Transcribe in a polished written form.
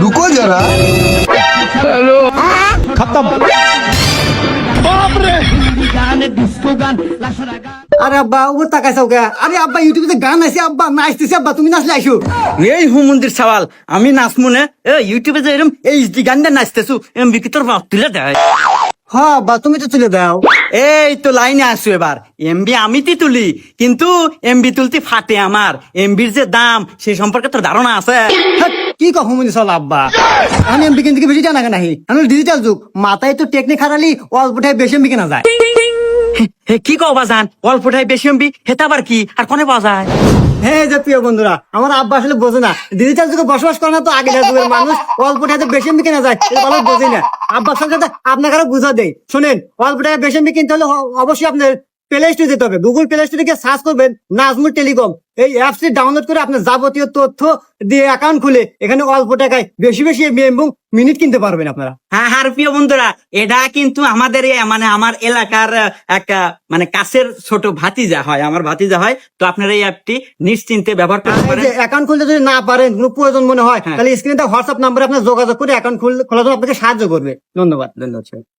रुको जरा खत्म। আরে আব্বা ও তাকাইছাও কে? আরে আব্বা ইউটিউবে গান আছে, আব্বা নাচতেছে, আব্বা তুমি নাচলে আইসো। এই হুমন্দির সওয়াল আমি নাচমু না ইউটিউবে যে এরকম এইচডি গানটা নাচতেছু এমবি কি তোর বাপ তুলে দেয়? হ্যাঁ আব্বা তুমি তো তুলে দাও। এই তো লাইনে আসো এবার। এমবি আমিতি তুলি, কিন্তু এমবি তুলতে ফাটে আমার। এমবির যে দাম সে সম্পর্কে তোর ধারণা আছে? হ্যাঁ, কি কখন মনে চল আব্বা, আমি এমবি কিনতে বেশি জানা কেন? আমি ডিজিটাল যুগ, মাথায় তো টেকনিক হারালি অল্পটাই বেশি এমবি কেনা যায়। হে, কি কও বাজান? অল্পটাই বেশি এমবি হেতা আবার কি আর কোনে পাওয়া যায়? হ্যাঁ যে প্রিয় বন্ধুরা, আমার আব্বা আসলে বোঝে না, ডিজিটাল যুগে বসবাস করে না তো আগেকার যুগের মানুষ অল্প টাকাতে বেশি এমবি কেনা যায় এটা ভালো বোঝে না। আব্বার সঙ্গে আপনাকে আরো বুঝা দেয়, শোনেন, অল্প টাকায় বেশি এমবি কিনতে হলে অবশ্যই আপনার প্লে স্টোরে যেতে হবে। গুগল প্লে স্টোরে গিয়ে সার্চ করবেন নাজমুল টেলিকম, এই অ্যাপসটি ডাউনলোড করে আপনার যাবতীয় তথ্য দিয়ে অ্যাকাউন্ট খুলে এখানে অল্প টাকায় বেশি বেশি এমবি এবং মিনিট কিনতে পারবেন আপনারা। হ্যাঁ হ্যাঁ প্রিয় বন্ধুরা, এটা কিন্তু আমাদের মানে আমার এলাকার একটা মানে কাছের ছোট ভাতিজা হয়, আমার ভাতিজা হয়। তো আপনারা এই অ্যাপটি নিশ্চিন্তে ব্যবহার করতে পারেন। অ্যাকাউন্ট খুলতে যদি না পারেন, কোনো প্রয়োজন মনে হয়, তাহলে স্ক্রিনে হোয়াটসঅ্যাপ নাম্বারে আপনার যোগাযোগ করে অ্যাকাউন্ট খোলার জন্য আপনাকে সাহায্য করবে। ধন্যবাদ। ধন্যবাদ।